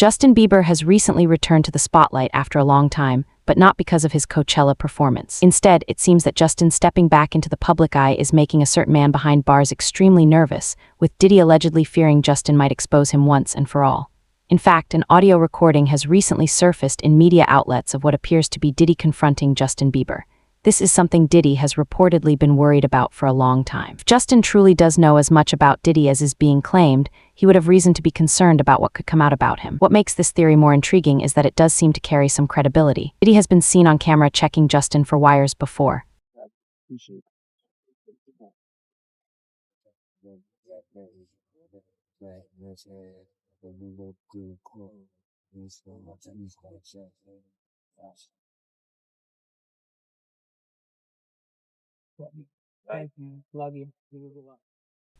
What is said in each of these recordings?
Justin Bieber has recently returned to the spotlight after a long time, but not because of his Coachella performance. Instead, it seems that Justin stepping back into the public eye is making a certain man behind bars extremely nervous, with Diddy allegedly fearing Justin might expose him once and for all. In fact, an audio recording has recently surfaced in media outlets of what appears to be Diddy confronting Justin Bieber. This is something Diddy has reportedly been worried about for a long time. If Justin truly does know as much about Diddy as is being claimed, he would have reason to be concerned about what could come out about him. What makes this theory more intriguing is that it does seem to carry some credibility. Diddy has been seen on camera checking Justin for wires before.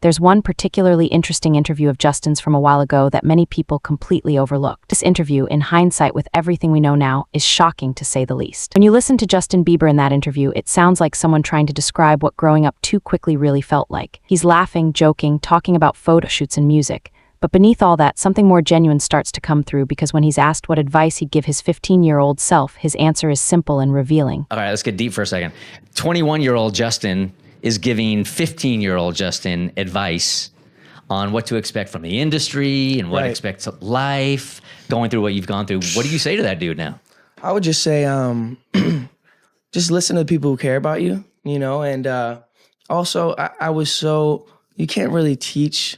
There's one particularly interesting interview of Justin's from a while ago that many people completely overlooked. This interview, in hindsight with everything we know now, is shocking to say the least. When you listen to Justin Bieber in that interview, it sounds like someone trying to describe what growing up too quickly really felt like. He's laughing, joking, talking about photo shoots and music. But beneath all that, something more genuine starts to come through, because when he's asked what advice he'd give his 15-year-old self, his answer is simple and revealing. All right, let's get deep for a second. 21-year-old Justin is giving 15-year-old Justin advice on what to expect from the industry and what to expect to life, going through what you've gone through. What do you say to that dude now? I would just say, just listen to the people who care about you, you know, and also I was so, you can't really teach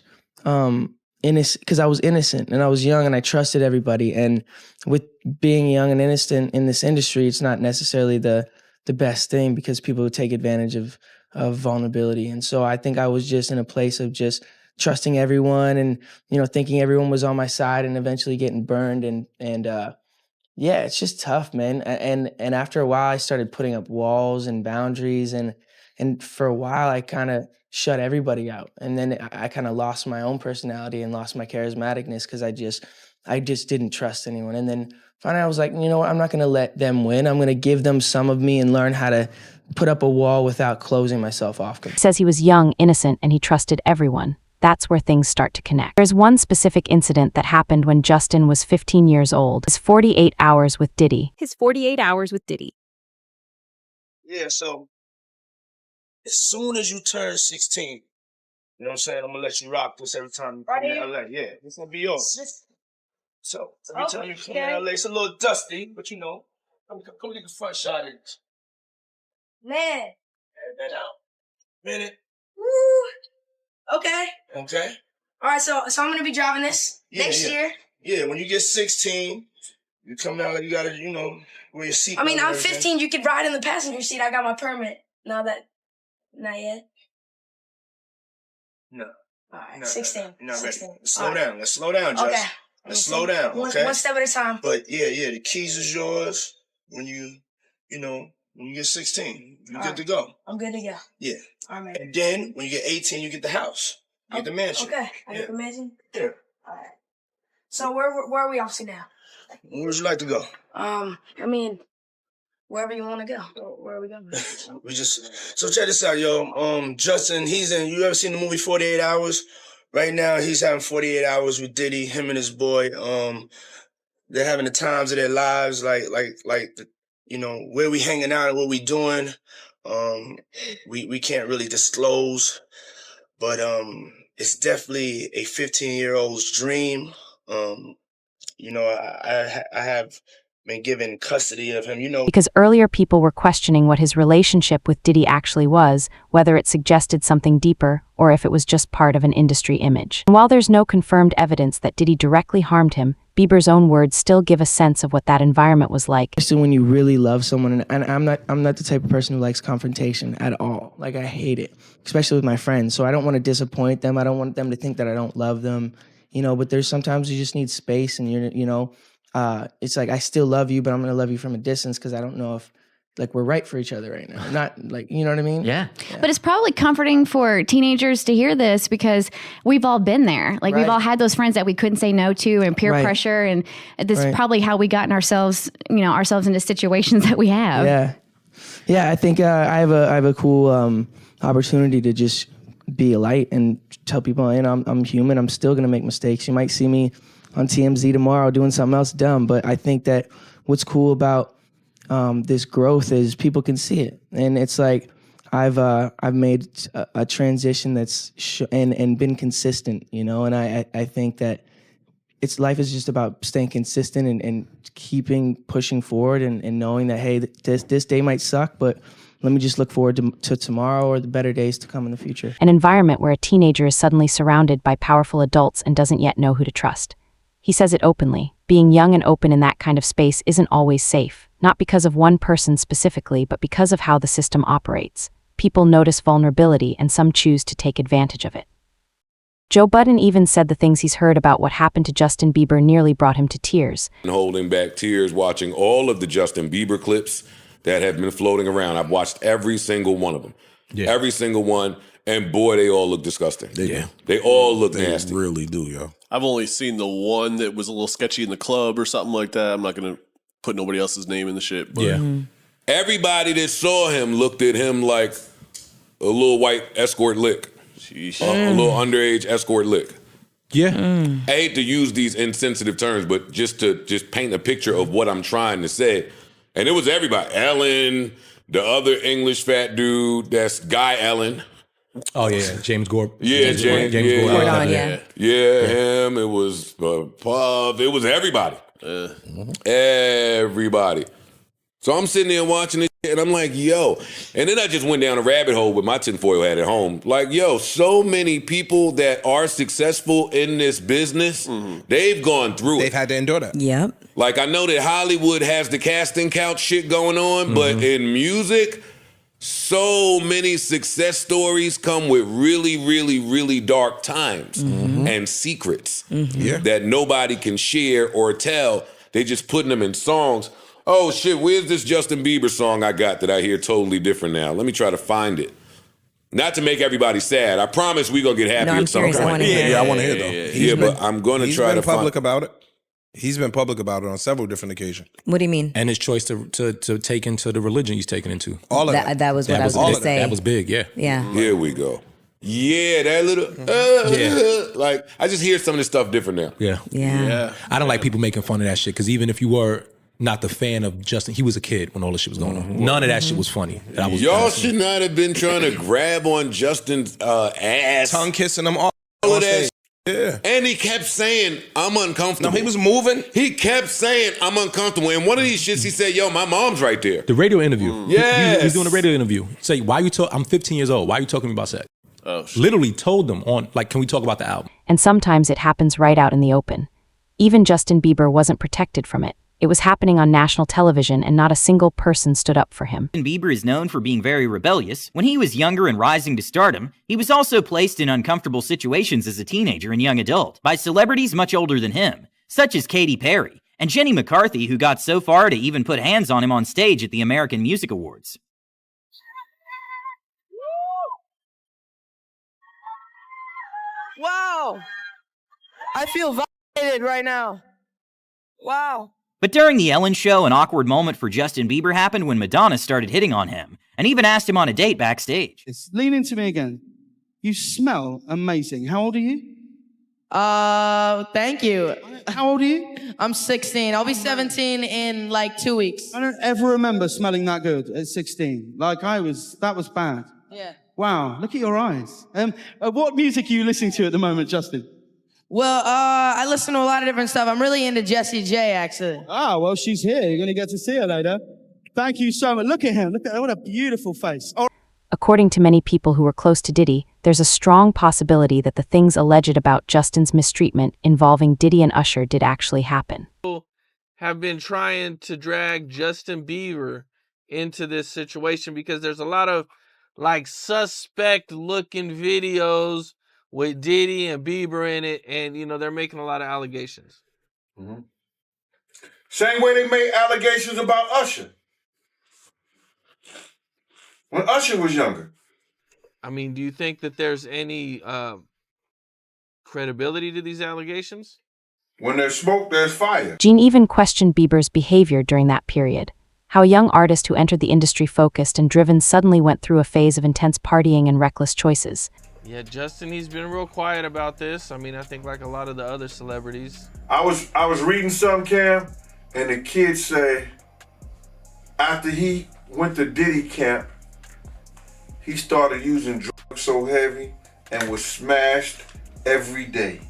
innocent, because I was innocent and I was young and I trusted everybody. And with being young and innocent in this industry, it's not necessarily the best thing, because people would take advantage of vulnerability. And so I think I was just in a place of just trusting everyone and, you know, thinking everyone was on my side and eventually getting burned. And yeah, it's just tough, man. And after a while I started putting up walls and boundaries, and for a while I kind of shut everybody out. And then I kind of lost my own personality and lost my charismaticness, because I just didn't trust anyone. And then finally I was like, you know what, I'm not gonna let them win. I'm gonna give them some of me and learn how to put up a wall without closing myself off. He says he was young, innocent, and he trusted everyone. That's where things start to connect. There's one specific incident that happened when Justin was 15 years old. His 48 hours with Diddy. His 48 hours with Diddy. Yeah, so as soon as you turn 16, you know what I'm saying? I'm gonna let you rock this every time you come to LA. Yeah, it's gonna be yours. So every time you come to LA, it's a little dusty, but you know, come get the front shot in it. Man. That out. Minute. Woo. Okay. Okay. All right, so I'm gonna be driving this next year. Yeah, when you get 16, you come out, you gotta, you know, wear your seat. I mean, I'm 15. You could ride in the passenger seat. I got my permit. Not yet. No. All right, 16. You're not 16. ready. Slow down. Let's slow down, Justin. Okay. Let's slow down, okay? One step at a time. But yeah, the keys is yours when you get 16. You're good to go. I'm good to go. Yeah. All right, man. And then when you get 18, you get the house. You get the mansion. Okay. I get the mansion? Yeah. All right. So where are we off to now? Where would you like to go? I mean, wherever you want to go. Where are we going? So check this out, yo. Justin, you ever seen the movie 48 Hours? Right now, he's having 48 hours with Diddy, him and his boy. They're having the times of their lives, like where we hanging out and what we doing. We can't really disclose, but it's definitely a 15-year-old's dream. I have been given custody of him, Because earlier people were questioning what his relationship with Diddy actually was, whether it suggested something deeper or if it was just part of an industry image. And while there's no confirmed evidence that Diddy directly harmed him, Bieber's own words still give a sense of what that environment was like. Especially when you really love someone, and I'm not the type of person who likes confrontation at all. Like, I hate it, especially with my friends. So I don't want to disappoint them. I don't want them to think that I don't love them, but there's sometimes you just need space, and it's like, I still love you, but I'm going to love you from a distance, because I don't know if we're right for each other right now. Not you know what I mean? Yeah. But it's probably comforting for teenagers to hear this, because we've all been there. We've all had those friends that we couldn't say no to, and peer pressure. And this is probably how we gotten ourselves into situations that we have. Yeah. Yeah. I think I have a cool opportunity to just be a light and tell people, I'm human. I'm still going to make mistakes. You might see me on TMZ tomorrow doing something else dumb. But I think that what's cool about this growth is people can see it, and it's like I've made a transition that's and been consistent, you know. And I think that life is just about staying consistent and keeping pushing forward and knowing that, hey, this day might suck, but let me just look forward to tomorrow or the better days to come in the future. An environment where a teenager is suddenly surrounded by powerful adults and doesn't yet know who to trust. He says it openly. Being young and open in that kind of space isn't always safe, not because of one person specifically, but because of how the system operates. People notice vulnerability and some choose to take advantage of it. Joe Budden even said the things he's heard about what happened to Justin Bieber nearly brought him to tears. Holding back tears watching all of the Justin Bieber clips that have been floating around. I've watched every single one of them. Yeah. Every single one. And boy, they all look disgusting. They all look nasty. They really do, yo. I've only seen the one that was a little sketchy in the club or something like that. I'm not going to put nobody else's name in the shit. But. Yeah. Everybody that saw him looked at him like a little white escort lick. A little underage escort lick. Yeah. I hate to use these insensitive terms, but just to paint a picture of what I'm trying to say. And it was everybody. Ellen, the other English fat dude, that's Guy Ellen. Oh, yeah. James Gordon. Yeah, James Gordon, yeah. Yeah, him. It was Puff. It was everybody. Everybody. So I'm sitting there watching this shit, and I'm like, yo. And then I just went down a rabbit hole with my tinfoil hat at home. Like, yo, so many people that are successful in this business, they've gone through it. They've had to endure that. Yep. Like, I know that Hollywood has the casting couch shit going on, but in music, so many success stories come with really, really, really dark times and secrets that nobody can share or tell. They just putting them in songs. Oh, shit, where's this Justin Bieber song I got that I hear totally different now? Let me try to find it. Not to make everybody sad. I promise we're going to get happy at some point. I want to hear. Yeah, I want to hear, though. But I'm going to try to He's been public about it. He's been public about it on several different occasions. What do you mean? And his choice to take into the religion he's taken into. All of that. That was what I was going to say. That was big, yeah. Yeah. Here we go. Yeah, that little, like, I just hear some of this stuff different now. Yeah. I don't like people making fun of that shit, because even if you were not the fan of Justin, he was a kid when all this shit was going on. None of that shit was funny. Y'all should not have been trying to grab on Justin's ass. Tongue kissing him all of that. Yeah. And he kept saying, I'm uncomfortable. No, he was moving. He kept saying, I'm uncomfortable. And one of these shits, he said, yo, my mom's right there. The radio interview. Yes. He's doing a radio interview. Say, why you talk? I'm 15 years old. Why are you talking to me about sex? Oh, shit. Literally told them on, like, can we talk about the album? And sometimes it happens right out in the open. Even Justin Bieber wasn't protected from it. It was happening on national television, and not a single person stood up for him. Bieber is known for being very rebellious. When he was younger and rising to stardom, he was also placed in uncomfortable situations as a teenager and young adult by celebrities much older than him, such as Katy Perry and Jenny McCarthy, who got so far to even put hands on him on stage at the American Music Awards. Wow! I feel violated right now. Wow. But during the Ellen Show, an awkward moment for Justin Bieber happened when Madonna started hitting on him and even asked him on a date backstage. Lean into me again. You smell amazing. How old are you? Thank you. How old are you? I'm 16. I'll be 17 in like 2 weeks. I don't ever remember smelling that good at 16. That was bad. Yeah. Wow, look at your eyes. What music are you listening to at the moment, Justin? Well, I listen to a lot of different stuff. I'm really into Jessie J, actually. Ah, well, she's here. You're going to get to see her later. Thank you so much. Look at him. Look at what a beautiful face. Oh. According to many people who were close to Diddy, there's a strong possibility that the things alleged about Justin's mistreatment involving Diddy and Usher did actually happen. People have been trying to drag Justin Bieber into this situation because there's a lot of like suspect looking videos with Diddy and Bieber in it, and you know they're making a lot of allegations. Same way they made allegations about Usher when Usher was younger. I mean, do you think that there's any credibility to these allegations? When there's smoke, there's fire. Gene even questioned Bieber's behavior during that period. How a young artist who entered the industry focused and driven suddenly went through a phase of intense partying and reckless choices. Yeah, Justin, he's been real quiet about this. I mean, I think like a lot of the other celebrities. I was reading something, Cam, and the kids say after he went to Diddy camp, he started using drugs so heavy and was smashed every day.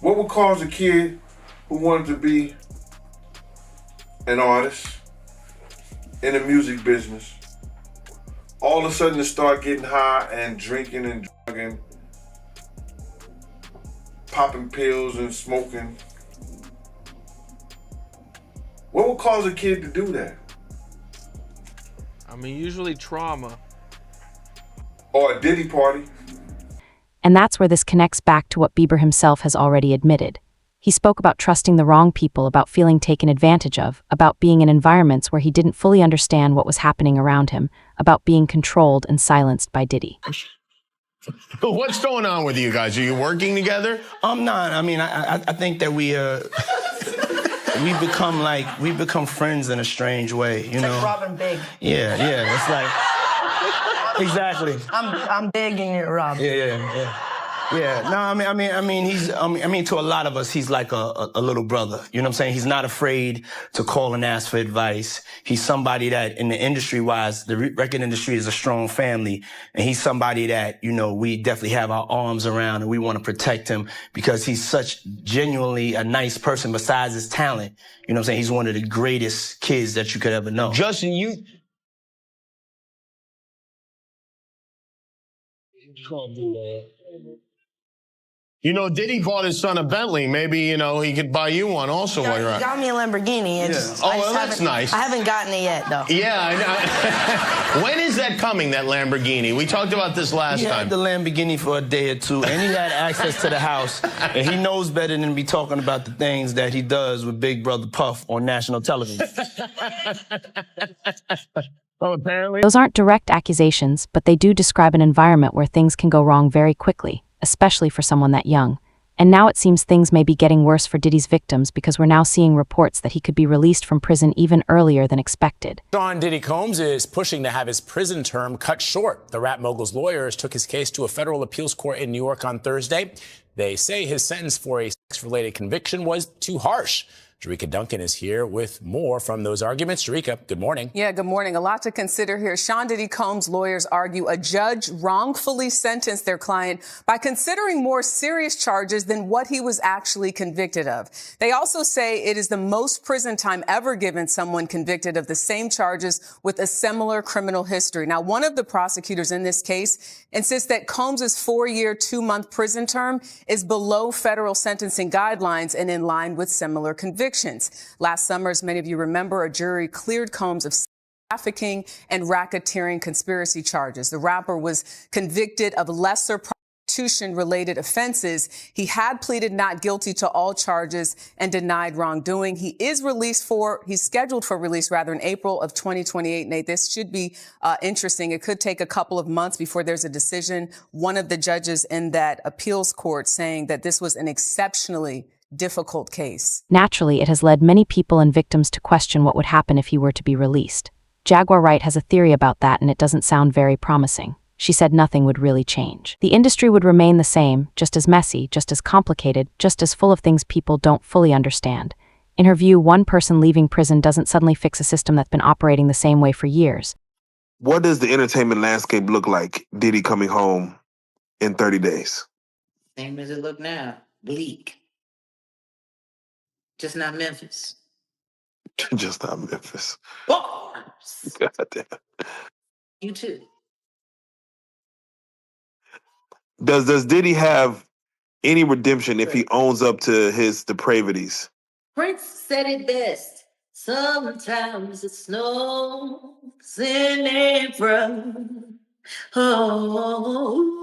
What would cause a kid who wanted to be an artist in the music business all of a sudden to start getting high and drinking and drugging, popping pills and smoking? What would cause a kid to do that? I mean, usually trauma. Or a Diddy party. And that's where this connects back to what Bieber himself has already admitted. He spoke about trusting the wrong people, about feeling taken advantage of, about being in environments where he didn't fully understand what was happening around him, about being controlled and silenced by Diddy. What's going on with you guys? Are you working together? I'm not. I mean, I think that we've become friends in a strange way, you know. Like Robin Big. Yeah. It's like exactly. I'm Big and you're Rob. Yeah. No, I mean, to a lot of us, he's like a little brother. You know what I'm saying? He's not afraid to call and ask for advice. He's somebody that, in the industry-wise, the record industry is a strong family, and he's somebody that, you know, we definitely have our arms around, and we want to protect him because he's such genuinely a nice person. Besides his talent, you know what I'm saying? He's one of the greatest kids that you could ever know. Justin, you can't do that. You know, Diddy bought his son a Bentley. Maybe, you know, he could buy you one also while you're He out. got me a Lamborghini. Well, that's nice. I haven't gotten it yet, though. Yeah, I know. When is that coming, that Lamborghini? We talked about this last He time. had the Lamborghini for a day or two, and he had access to the house. And he knows better than to be talking about the things that he does with Big Brother Puff on national television. Well, apparently. Those aren't direct accusations, but they do describe an environment where things can go wrong very quickly, especially for someone that young. And now it seems things may be getting worse for Diddy's victims because we're now seeing reports that he could be released from prison even earlier than expected. Sean Diddy Combs is pushing to have his prison term cut short. The rap mogul's lawyers took his case to a federal appeals court in New York on Thursday. They say his sentence for a sex-related conviction was too harsh. Jerika Duncan is here with more from those arguments. Jerika, good morning. Yeah, good morning. A lot to consider here. Sean Diddy Combs' lawyers argue a judge wrongfully sentenced their client by considering more serious charges than what he was actually convicted of. They also say it is the most prison time ever given someone convicted of the same charges with a similar criminal history. Now, one of the prosecutors in this case insists that Combs' 4-year, 2-month prison term is below federal sentencing guidelines and in line with similar convictions. Last summer, as many of you remember, a jury cleared Combs of trafficking and racketeering conspiracy charges. The rapper was convicted of lesser prostitution-related offenses. He had pleaded not guilty to all charges and denied wrongdoing. He's scheduled for release in April of 2028. Nate, this should be interesting. It could take a couple of months before there's a decision. One of the judges in that appeals court saying that this was an exceptionally difficult case. Naturally, it has led many people and victims to question what would happen if he were to be released. Jaguar Wright has a theory about that, and it doesn't sound very promising. She said nothing would really change. The industry would remain the same, just as messy, just as complicated, just as full of things people don't fully understand. In her view, one person leaving prison doesn't suddenly fix a system that's been operating the same way for years. What does the entertainment landscape look like, Diddy coming home in 30 days? Same as it look now. Bleak. Just not Memphis. Just not Memphis. Bars. Goddamn. You too. Does Diddy have any redemption if he owns up to his depravities? Prince said it best. Sometimes it snows in April. Oh,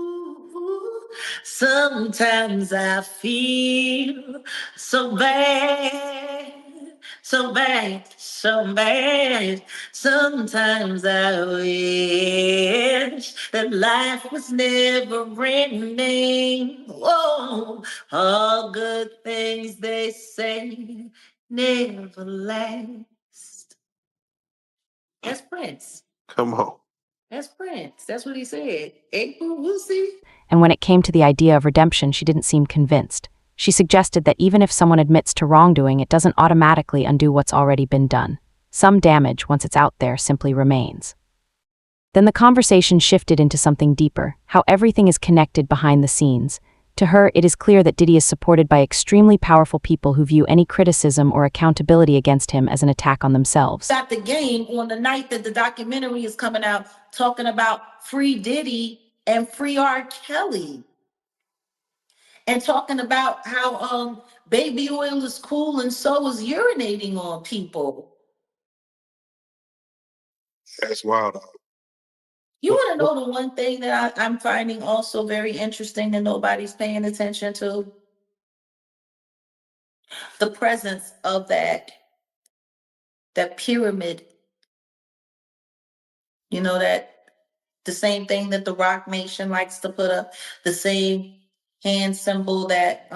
sometimes I feel so bad, so bad, so bad. Sometimes I wish that life was never ending. Oh, all good things they say never last. That's Prince. Come on. That's Prince. That's what he said. April, we'll see. And when it came to the idea of redemption, she didn't seem convinced. She suggested that even if someone admits to wrongdoing, it doesn't automatically undo what's already been done. Some damage, once it's out there, simply remains. Then the conversation shifted into something deeper, how everything is connected behind the scenes. To her, it is clear that Diddy is supported by extremely powerful people who view any criticism or accountability against him as an attack on themselves. Got the game on the night that the documentary is coming out, talking about free Diddy and free R. Kelly. And talking about how baby oil is cool and so is urinating on people. That's wild. You want to know the one thing that I'm finding also very interesting that nobody's paying attention to? The presence of that pyramid. You know, that the same thing that the Rock Nation likes to put up, the same hand symbol that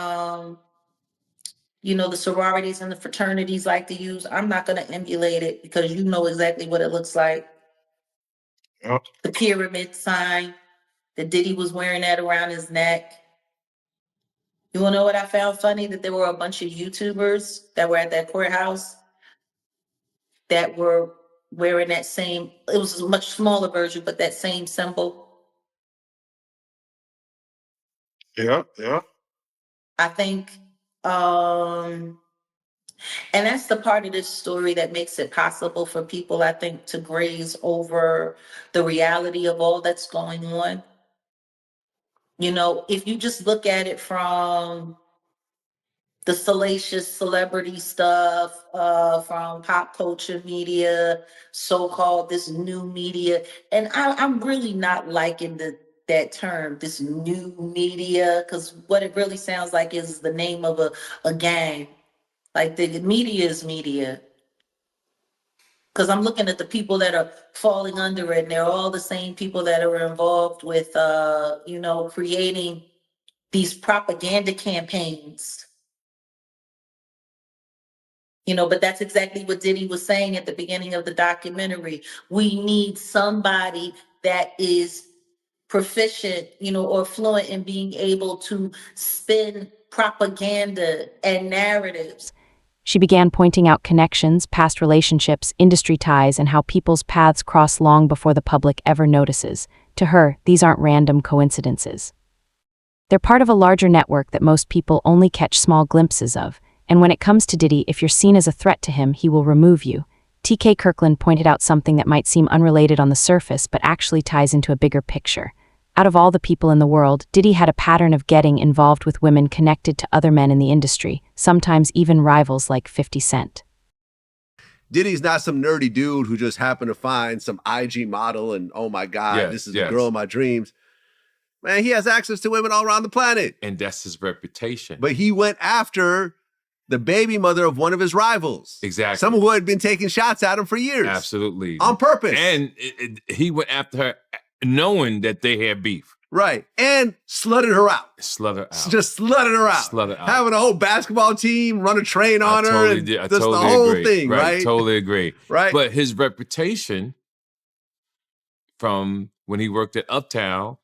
the sororities and the fraternities like to use. I'm not going to emulate it because you know exactly what it looks like. Yep. The pyramid sign that Diddy was wearing that around his neck. You want to know what I found funny? That there were a bunch of YouTubers that were at that courthouse that were wearing that same, it was a much smaller version, but that same symbol. Yeah, yeah. I think, and that's the part of this story that makes it possible for people, I think, to graze over the reality of all that's going on. You know, if you just look at it from the salacious celebrity stuff, from pop culture media, so-called this new media, and I'm really not liking that term, this new media, because what it really sounds like is the name of a gang. Like the media is media. Because I'm looking at the people that are falling under it, and they're all the same people that are involved with, creating these propaganda campaigns. But that's exactly what Diddy was saying at the beginning of the documentary. We need somebody that is proficient, or fluent in being able to spin propaganda and narratives. She began pointing out connections, past relationships, industry ties, and how people's paths cross long before the public ever notices. To her, these aren't random coincidences. They're part of a larger network that most people only catch small glimpses of. And when it comes to Diddy, if you're seen as a threat to him, he will remove you. T.K. Kirkland pointed out something that might seem unrelated on the surface, but actually ties into a bigger picture. Out of all the people in the world, Diddy had a pattern of getting involved with women connected to other men in the industry, sometimes even rivals like 50 Cent. Diddy's not some nerdy dude who just happened to find some IG model and, oh my God, this is the girl of my dreams. Man, he has access to women all around the planet. And that's his reputation. But he went after the baby mother of one of his rivals. Exactly. Someone who had been taking shots at him for years. Absolutely. On purpose. And he went after her knowing that they had beef. Right. And slutted her out. Just slutted her out. Having a whole basketball team run a train on her. Totally and did. I just totally the whole agree. thing, right? Totally agree. Right. But his reputation from when he worked at Uptown,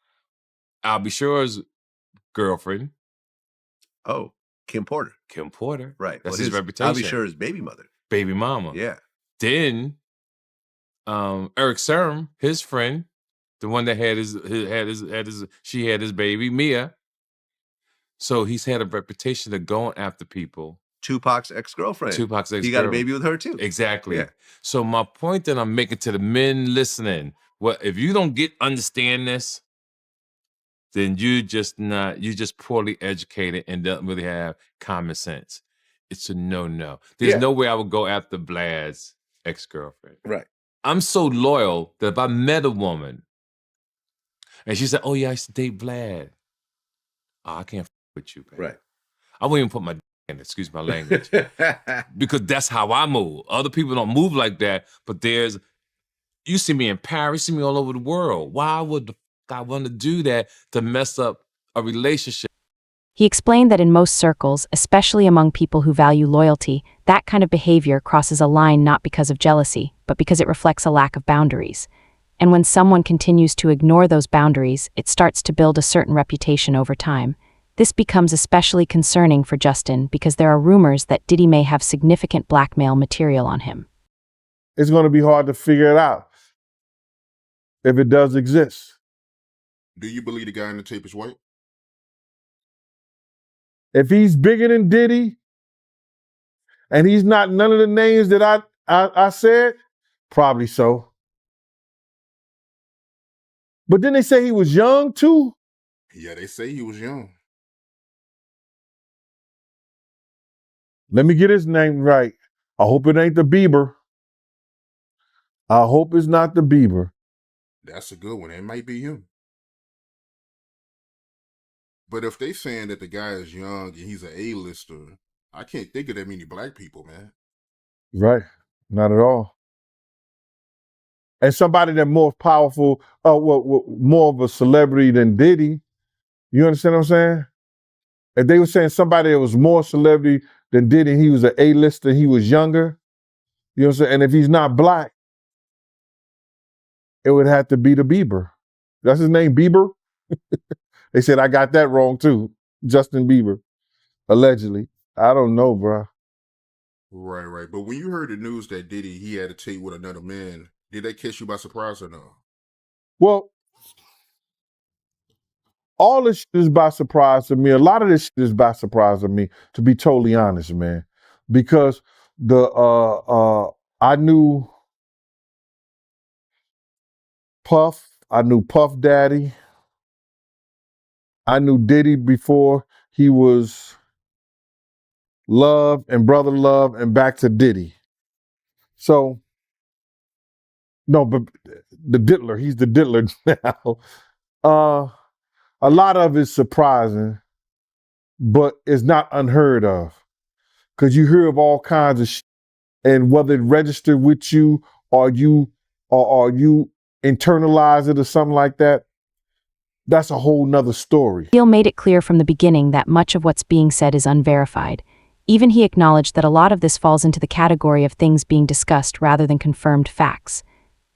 I'll be sure's girlfriend. Oh, Kim Porter. Right. That's Well, his reputation. I'll be sure his baby mother. Baby mama. Yeah. Then Eric Serm, his friend, the one that had his baby, Mia. So he's had a reputation of going after people. Tupac's ex-girlfriend. He got a baby with her too. Exactly. Yeah. So my point that I'm making to the men listening, if you don't understand this, then you're just poorly educated and don't really have common sense. It's a no-no. There's no way I would go after Vlad's ex-girlfriend. Right. I'm so loyal that if I met a woman and she said, oh yeah, I used to date Vlad. Oh, I can't with you, baby. Right. I won't even put my in it, excuse my language. Because that's how I move. Other people don't move like that, but you see me in Paris, you see me all over the world. Why would I want to do that to mess up a relationship? He explained that in most circles, especially among people who value loyalty, that kind of behavior crosses a line not because of jealousy, but because it reflects a lack of boundaries. And when someone continues to ignore those boundaries, it starts to build a certain reputation over time. This becomes especially concerning for Justin because there are rumors that Diddy may have significant blackmail material on him. It's going to be hard to figure it out if it does exist. Do you believe the guy in the tape is white? If he's bigger than Diddy and he's not none of the names that I said, probably so. But then they say he was young too. Yeah, they say he was young. Let me get his name right. I hope it ain't the Bieber. I hope it's not the Bieber. That's a good one. It might be him. But if they saying that the guy is young and he's an A-lister, I can't think of that many black people, man. Right. Not at all. And somebody that more powerful, more of a celebrity than Diddy. You understand what I'm saying? If they were saying somebody that was more celebrity than Diddy, he was an A-lister, he was younger. You know what I'm saying? And if he's not black, it would have to be the Bieber. That's his name, Bieber? They said I got that wrong too. Justin Bieber, allegedly. I don't know, bro. Right. But when you heard the news that Diddy, he had a tape with another man, did that catch you by surprise or no? Well, all this shit is by surprise to me. A lot of this shit is by surprise to me, to be totally honest, man. Because I knew Puff, I knew Puff Daddy, I knew Diddy before he was Love and Brother Love and back to Diddy. So, no, but the diddler, he's the diddler now. A lot of it's surprising, but it's not unheard of. Because you hear of all kinds of shit, and whether it registered with you or you internalize it or something like that, that's a whole nother story. Steele made it clear from the beginning that much of what's being said is unverified. Even he acknowledged that a lot of this falls into the category of things being discussed rather than confirmed facts.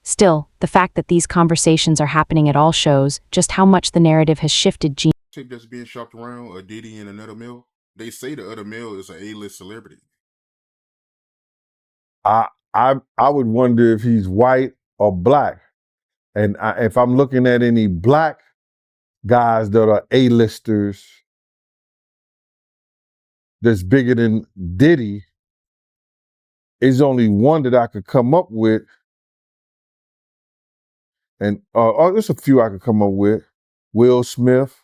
Still, the fact that these conversations are happening at all shows just how much the narrative has shifted. Tape that's being shopped around, a Diddy and another male. They say the other male is an A-list celebrity. I would wonder if he's white or black. And if I'm looking at any black guys that are A-listers that's bigger than Diddy, is only one that I could come up with. And there's a few I could come up with. Will Smith,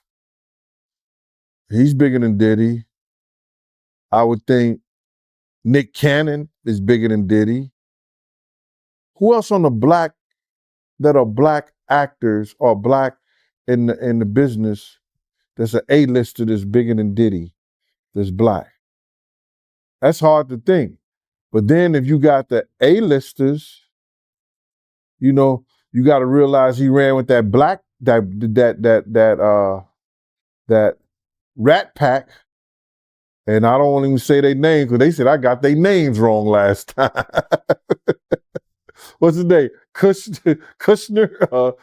he's bigger than Diddy. I would think Nick Cannon is bigger than Diddy. Who else on the black that are black actors or black in the business that's an A-lister that's bigger than Diddy, that's black? That's hard to think. But then if you got the A-listers, you know, you got to realize he ran with that that Rat Pack, and I don't want to even say their names because they said I got their names wrong last time. What's his name? Kushner.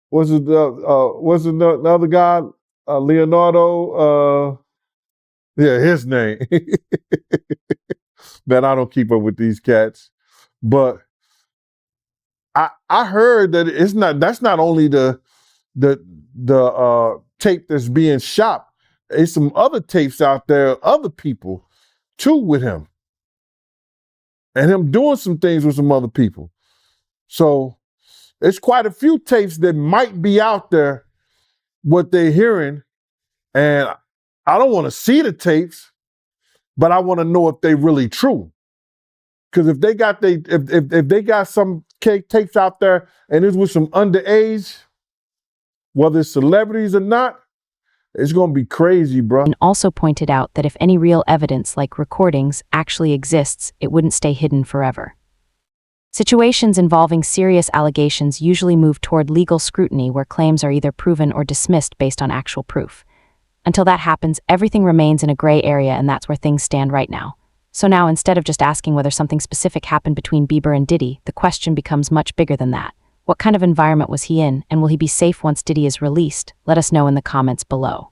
What's the other guy? Leonardo. Yeah, his name. Man, I don't keep up with these cats, but I heard that it's not. That's not only the tape that's being shopped. There's some other tapes out there, other people too with him, and him doing some things with some other people. So it's quite a few tapes that might be out there, what they're hearing, and I don't want to see the tapes, but I want to know if they're really true. Because if they got if they got some tapes out there and it's with some underage, whether it's celebrities or not, it's gonna be crazy, bro. And also pointed out that if any real evidence like recordings actually exists, it wouldn't stay hidden forever. Situations involving serious allegations usually move toward legal scrutiny where claims are either proven or dismissed based on actual proof. Until that happens, everything remains in a gray area, and that's where things stand right now. So now, instead of just asking whether something specific happened between Bieber and Diddy, the question becomes much bigger than that. What kind of environment was he in, and will he be safe once Diddy is released? Let us know in the comments below.